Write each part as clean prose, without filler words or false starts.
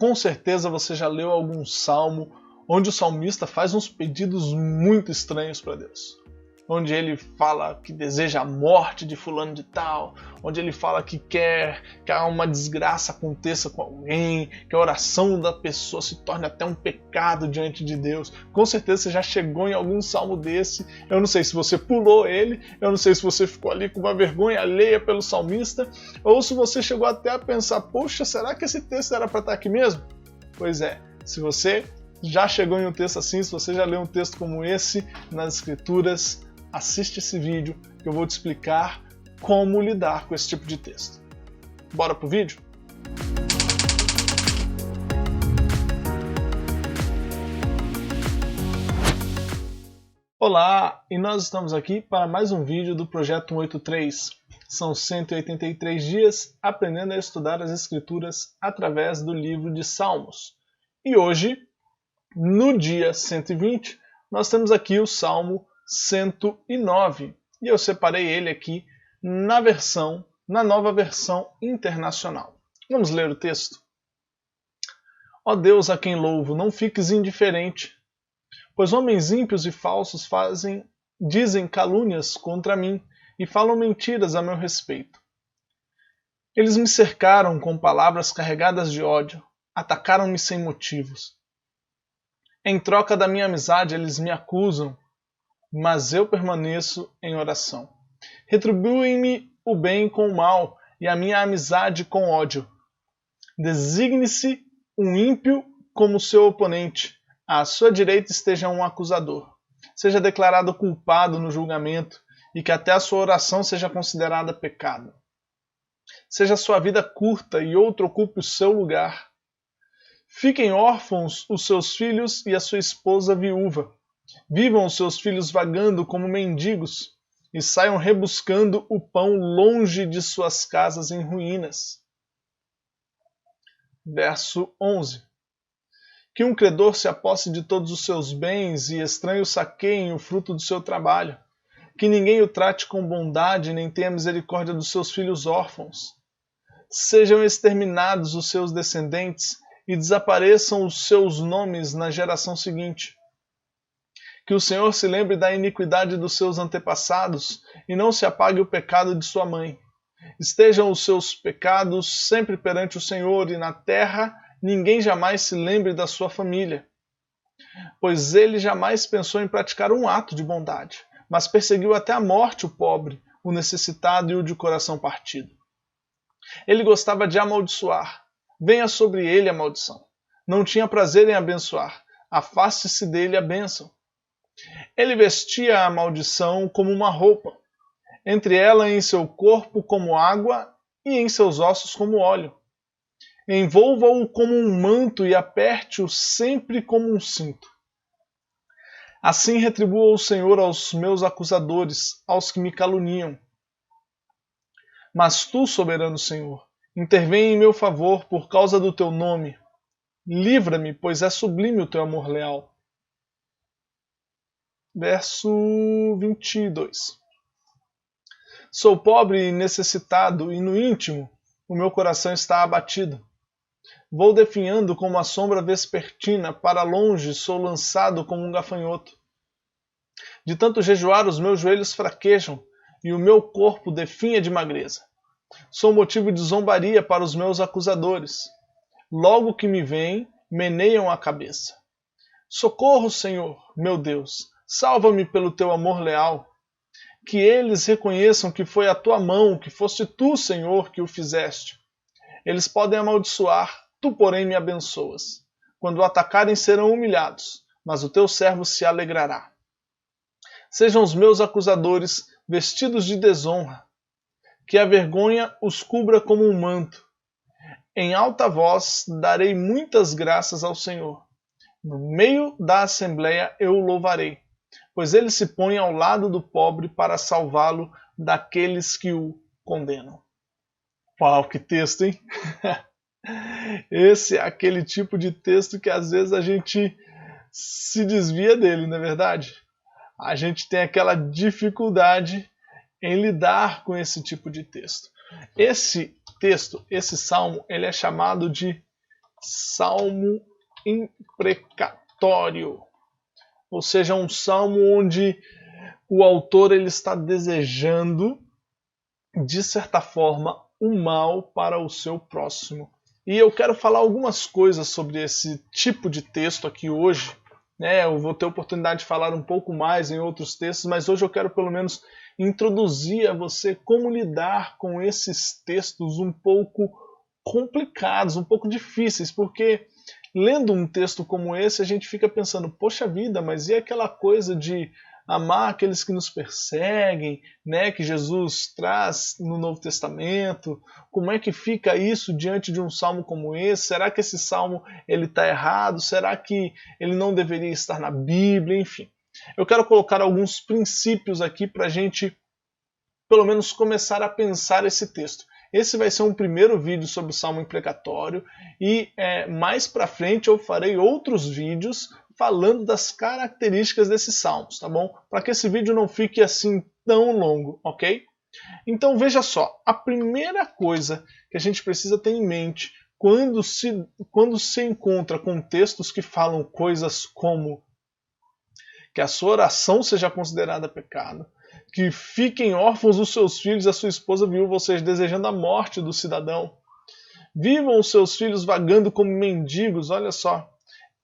Com certeza você já leu algum salmo onde o salmista faz uns pedidos muito estranhos para Deus. Onde ele fala que deseja a morte de fulano de tal, onde ele fala que quer que uma desgraça aconteça com alguém, que a oração da pessoa se torne até um pecado diante de Deus. Com certeza você já chegou em algum salmo desse. Eu não sei se você pulou ele, eu não sei se você ficou ali com uma vergonha alheia pelo salmista, ou se você chegou até a pensar, poxa, será que esse texto era para estar aqui mesmo? Pois é, se você já chegou em um texto assim, se você já leu um texto como esse nas Escrituras, assiste esse vídeo que eu vou te explicar como lidar com esse tipo de texto. Bora pro vídeo? Olá, e nós estamos aqui para mais um vídeo do Projeto 183. São 183 dias aprendendo a estudar as Escrituras através do livro de Salmos. E hoje, no dia 120, nós temos aqui o Salmo 109, e eu separei ele aqui na nova versão internacional. Vamos ler o texto? Ó Deus a quem louvo, não fiques indiferente, pois homens ímpios e falsos dizem calúnias contra mim e falam mentiras a meu respeito. Eles me cercaram com palavras carregadas de ódio, atacaram-me sem motivos. Em troca da minha amizade, eles me acusam, mas eu permaneço em oração. Retribuem-me o bem com o mal e a minha amizade com ódio. Designe-se um ímpio como seu oponente, à sua direita esteja um acusador. Seja declarado culpado no julgamento e que até a sua oração seja considerada pecado. Seja sua vida curta e outro ocupe o seu lugar. Fiquem órfãos os seus filhos e a sua esposa viúva. Vivam os seus filhos vagando como mendigos e saiam rebuscando o pão longe de suas casas em ruínas. Verso 11. Que um credor se aposse de todos os seus bens e estranhos saqueiem o fruto do seu trabalho. Que ninguém o trate com bondade nem tenha misericórdia dos seus filhos órfãos. Sejam exterminados os seus descendentes e desapareçam os seus nomes na geração seguinte. Que o Senhor se lembre da iniquidade dos seus antepassados e não se apague o pecado de sua mãe. Estejam os seus pecados sempre perante o Senhor e na terra ninguém jamais se lembre da sua família. Pois ele jamais pensou em praticar um ato de bondade, mas perseguiu até a morte o pobre, o necessitado e o de coração partido. Ele gostava de amaldiçoar. Venha sobre ele a maldição. Não tinha prazer em abençoar. Afaste-se dele a bênção. Ele vestia a maldição como uma roupa, entre ela em seu corpo como água e em seus ossos como óleo. Envolva-o como um manto e aperte-o sempre como um cinto. Assim retribua o Senhor aos meus acusadores, aos que me caluniam. Mas tu, soberano Senhor, intervém em meu favor por causa do teu nome. Livra-me, pois é sublime o teu amor leal. Verso 22. Sou pobre e necessitado, e no íntimo o meu coração está abatido. Vou definhando como a sombra vespertina, para longe sou lançado como um gafanhoto. De tanto jejuar, os meus joelhos fraquejam, e o meu corpo definha de magreza. Sou motivo de zombaria para os meus acusadores. Logo que me veem, meneiam a cabeça. Socorro, Senhor, meu Deus, salva-me pelo teu amor leal. Que eles reconheçam que foi a tua mão, que foste tu, Senhor, que o fizeste. Eles podem amaldiçoar, tu, porém, me abençoas. Quando o atacarem, serão humilhados, mas o teu servo se alegrará. Sejam os meus acusadores vestidos de desonra, que a vergonha os cubra como um manto. Em alta voz darei muitas graças ao Senhor. No meio da assembleia eu o louvarei, pois ele se põe ao lado do pobre para salvá-lo daqueles que o condenam. Uau, que texto, hein? Esse é aquele tipo de texto que às vezes a gente se desvia dele, não é verdade? A gente tem aquela dificuldade em lidar com esse tipo de texto. Esse texto, esse salmo, ele é chamado de salmo imprecatório. Ou seja, um salmo onde o autor ele está desejando, de certa forma, o mal para o seu próximo. E eu quero falar algumas coisas sobre esse tipo de texto aqui hoje. Eu vou ter oportunidade de falar um pouco mais em outros textos, mas hoje eu quero pelo menos introduzir a você como lidar com esses textos um pouco complicados, um pouco difíceis, porque lendo um texto como esse a gente fica pensando, poxa vida, mas e aquela coisa de amar aqueles que nos perseguem, que Jesus traz no Novo Testamento? Como é que fica isso diante de um salmo como esse? Será que esse salmo ele está errado? Será que ele não deveria estar na Bíblia? Enfim, eu quero colocar alguns princípios aqui para a gente, pelo menos, começar a pensar esse texto. Esse vai ser um primeiro vídeo sobre o salmo imprecatório e mais para frente eu farei outros vídeos falando das características desses salmos, tá bom? Para que esse vídeo não fique assim tão longo, ok? Então veja só, a primeira coisa que a gente precisa ter em mente quando se encontra com textos que falam coisas como que a sua oração seja considerada pecado, que fiquem órfãos os seus filhos e a sua esposa viúva, ou seja, desejando a morte do cidadão. Vivam os seus filhos vagando como mendigos, olha só.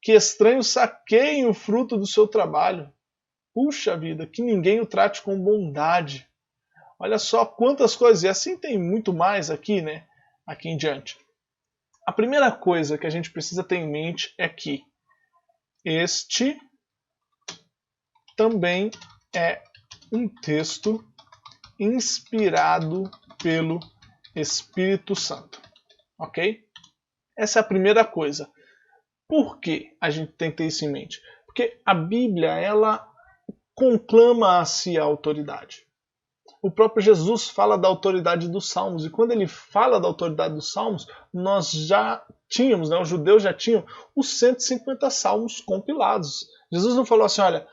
Que estranhos saqueiem o fruto do seu trabalho. Puxa vida, que ninguém o trate com bondade. Olha só quantas coisas, e assim tem muito mais aqui, aqui em diante. A primeira coisa que a gente precisa ter em mente é que este também é um texto inspirado pelo Espírito Santo, ok? Essa é a primeira coisa. Por que a gente tem que ter isso em mente? Porque a Bíblia, ela conclama a si a autoridade. O próprio Jesus fala da autoridade dos Salmos, e quando ele fala da autoridade dos Salmos, nós já tínhamos, os judeus já tinham os 150 Salmos compilados. Jesus não falou assim, olha,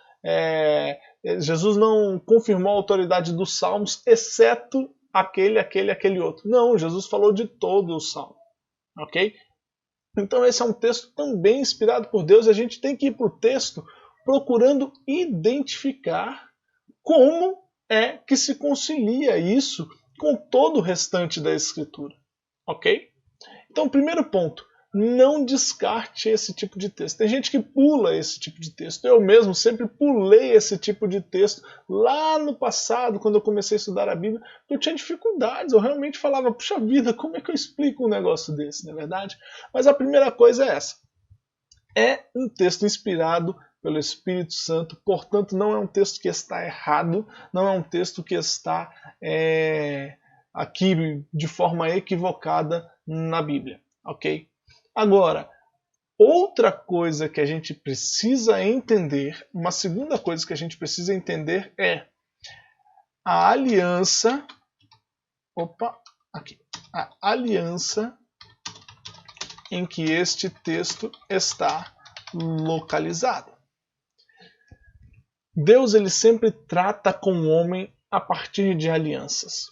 Jesus não confirmou a autoridade dos Salmos, exceto aquele outro. Não, Jesus falou de todo o Salmo, ok? Então esse é um texto também inspirado por Deus, e a gente tem que ir para o texto procurando identificar como é que se concilia isso com todo o restante da Escritura, ok? Então, primeiro ponto, não descarte esse tipo de texto. Tem gente que pula esse tipo de texto. Eu mesmo sempre pulei esse tipo de texto lá no passado, quando eu comecei a estudar a Bíblia, eu tinha dificuldades. Eu realmente falava, puxa vida, como é que eu explico um negócio desse, não é verdade? Mas a primeira coisa é essa. É um texto inspirado pelo Espírito Santo, portanto não é um texto que está errado, não é um texto que está aqui de forma equivocada na Bíblia, ok? Agora, outra coisa que a gente precisa entender, uma segunda coisa que a gente precisa entender é a aliança, a aliança em que este texto está localizado. Deus ele sempre trata com o homem a partir de alianças.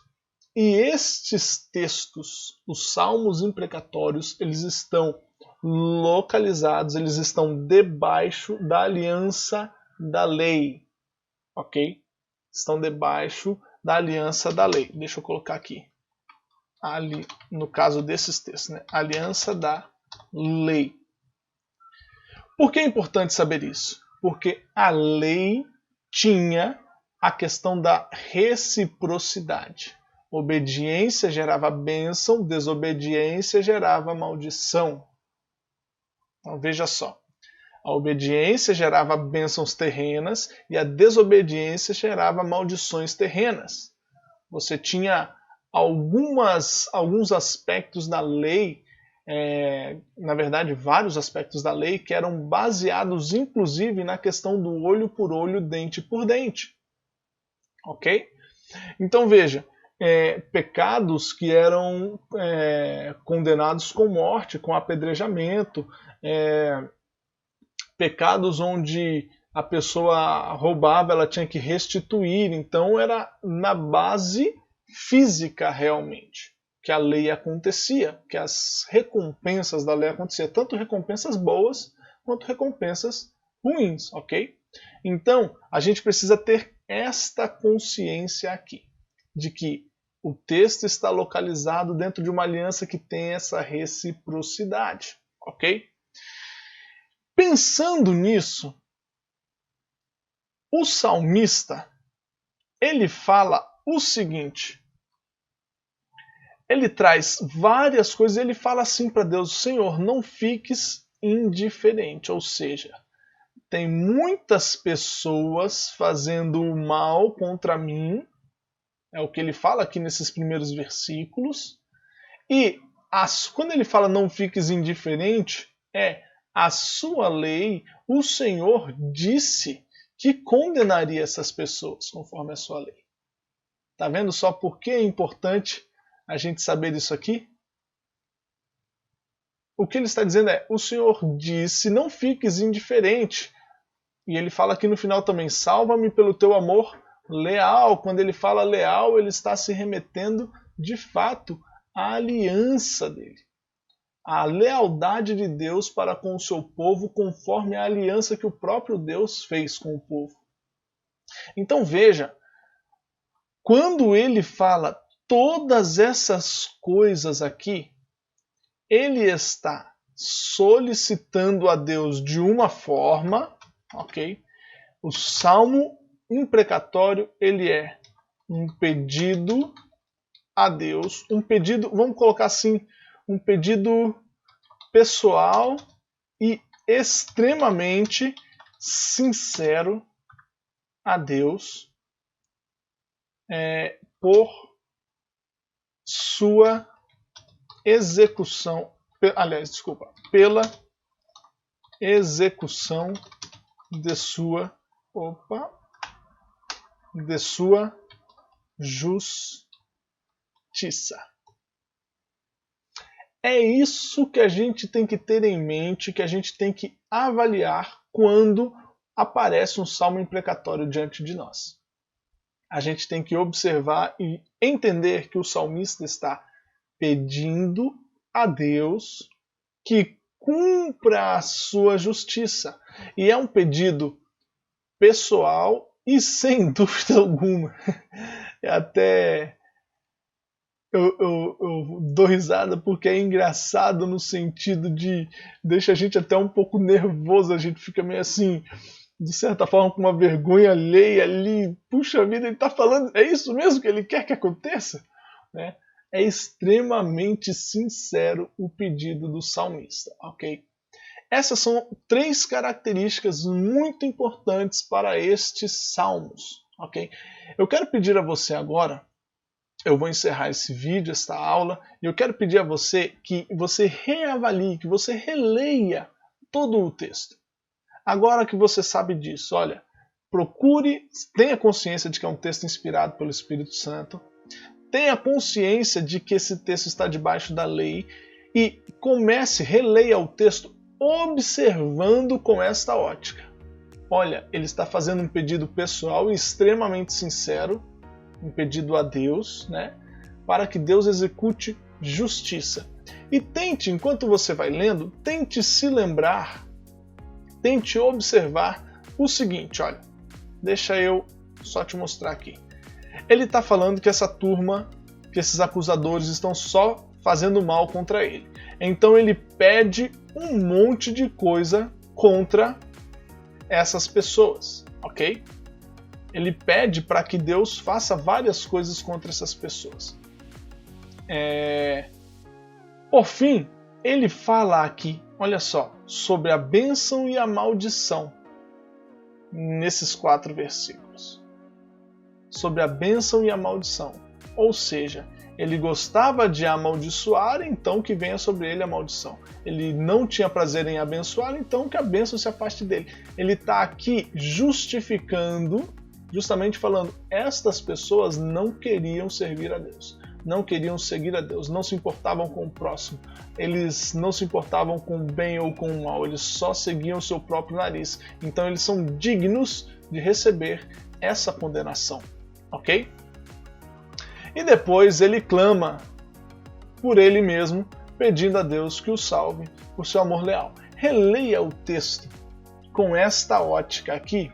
E estes textos, os salmos imprecatórios, eles estão localizados, eles estão debaixo da aliança da lei, ok? Estão debaixo da aliança da lei. Deixa eu colocar aqui, ali, no caso desses textos, aliança da lei. Por que é importante saber isso? Porque a lei tinha a questão da reciprocidade. Obediência gerava bênção, desobediência gerava maldição. Então veja só, a obediência gerava bênçãos terrenas e a desobediência gerava maldições terrenas. Você tinha alguns aspectos da lei, na verdade vários aspectos da lei, que eram baseados inclusive na questão do olho por olho, dente por dente. Ok? Então veja, pecados que eram condenados com morte, com apedrejamento, pecados onde a pessoa roubava, ela tinha que restituir, então era na base física realmente, que a lei acontecia, que as recompensas da lei aconteciam, tanto recompensas boas quanto recompensas ruins, ok? Então, a gente precisa ter esta consciência aqui, de que o texto está localizado dentro de uma aliança que tem essa reciprocidade, ok? Pensando nisso, o salmista, ele fala o seguinte, ele traz várias coisas, ele fala assim para Deus, Senhor, não fiques indiferente, ou seja, tem muitas pessoas fazendo o mal contra mim, é o que ele fala aqui nesses primeiros versículos, e quando ele fala não fiques indiferente, a sua lei, o Senhor disse que condenaria essas pessoas conforme a sua lei. Tá vendo só por que é importante a gente saber isso aqui? O que ele está dizendo é, o Senhor disse, não fiques indiferente. E ele fala aqui no final também, salva-me pelo teu amor leal. Quando ele fala leal, ele está se remetendo de fato à aliança dele. A lealdade de Deus para com o seu povo, conforme a aliança que o próprio Deus fez com o povo. Então veja, quando ele fala todas essas coisas aqui, ele está solicitando a Deus de uma forma, ok? O salmo imprecatório, ele é um pedido a Deus, um pedido, vamos colocar assim, um pedido pessoal e extremamente sincero a Deus por sua execução, pela execução de sua justiça. É isso que a gente tem que ter em mente, que a gente tem que avaliar quando aparece um salmo imprecatório diante de nós. A gente tem que observar e entender que o salmista está pedindo a Deus que cumpra a sua justiça. E é um pedido pessoal e sem dúvida alguma. Eu dou risada porque é engraçado no sentido de deixa a gente até um pouco nervoso, a gente fica meio assim, de certa forma com uma vergonha alheia ali, puxa vida, ele está falando, é isso mesmo que ele quer que aconteça? Né? É extremamente sincero o pedido do salmista, ok? Essas são 3 características muito importantes para estes salmos, ok? Eu quero pedir a você agora, eu vou encerrar esse vídeo, esta aula, e eu quero pedir a você que você reavalie, que você releia todo o texto. Agora que você sabe disso, olha, procure, tenha consciência de que é um texto inspirado pelo Espírito Santo, tenha consciência de que esse texto está debaixo da lei e releia o texto observando com esta ótica. Olha, ele está fazendo um pedido pessoal e extremamente sincero, um pedido a Deus, né, para que Deus execute justiça. E tente, enquanto você vai lendo, tente se lembrar, tente observar o seguinte, olha, deixa eu só te mostrar aqui. Ele está falando que essa turma, que esses acusadores estão só fazendo mal contra ele. Então ele pede um monte de coisa contra essas pessoas, ok? Ele pede para que Deus faça várias coisas contra essas pessoas. Por fim, ele fala aqui, olha só, sobre a bênção e a maldição, nesses 4 versículos. Sobre a bênção e a maldição. Ou seja, ele gostava de amaldiçoar, então que venha sobre ele a maldição. Ele não tinha prazer em abençoar, então que a bênção se afaste dele. Ele está aqui justificando, justamente falando, estas pessoas não queriam servir a Deus, não queriam seguir a Deus, não se importavam com o próximo, eles não se importavam com o bem ou com o mal, eles só seguiam o seu próprio nariz. Então eles são dignos de receber essa condenação, ok? E depois ele clama por ele mesmo, pedindo a Deus que o salve por seu amor leal. Releia o texto com esta ótica aqui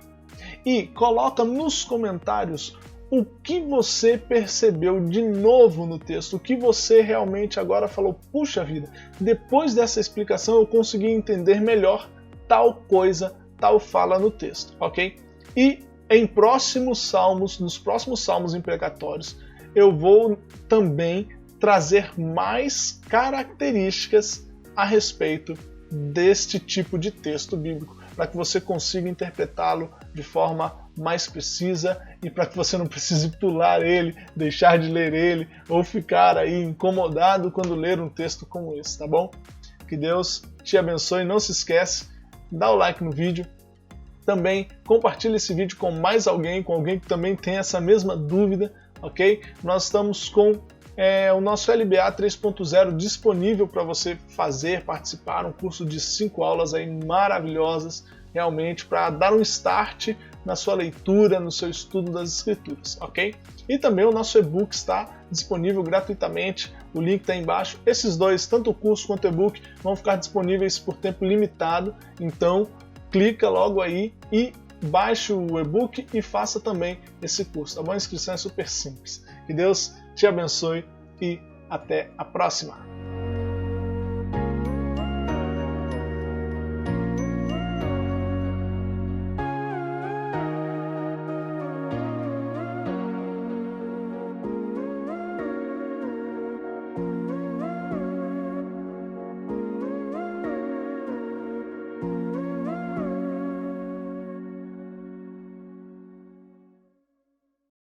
e coloca nos comentários o que você percebeu de novo no texto, o que você realmente agora falou, puxa vida, depois dessa explicação eu consegui entender melhor tal coisa, tal fala no texto, ok? E nos próximos salmos imprecatórios, eu vou também trazer mais características a respeito deste tipo de texto bíblico, para que você consiga interpretá-lo de forma mais precisa e para que você não precise pular ele, deixar de ler ele ou ficar aí incomodado quando ler um texto como esse, tá bom? Que Deus te abençoe. Não se esquece, dá o like no vídeo. Também compartilhe esse vídeo com mais alguém, com alguém que também tem essa mesma dúvida, ok? Nós estamos com o nosso LBA 3.0 disponível para você participar, um curso de 5 aulas aí maravilhosas, realmente, para dar um start na sua leitura, no seu estudo das Escrituras, ok? E também o nosso e-book está disponível gratuitamente, o link está embaixo. Esses dois, tanto o curso quanto o e-book, vão ficar disponíveis por tempo limitado, então clica logo aí e baixe o e-book e faça também esse curso, tá bom? A inscrição é super simples. Que Deus te abençoe e até a próxima!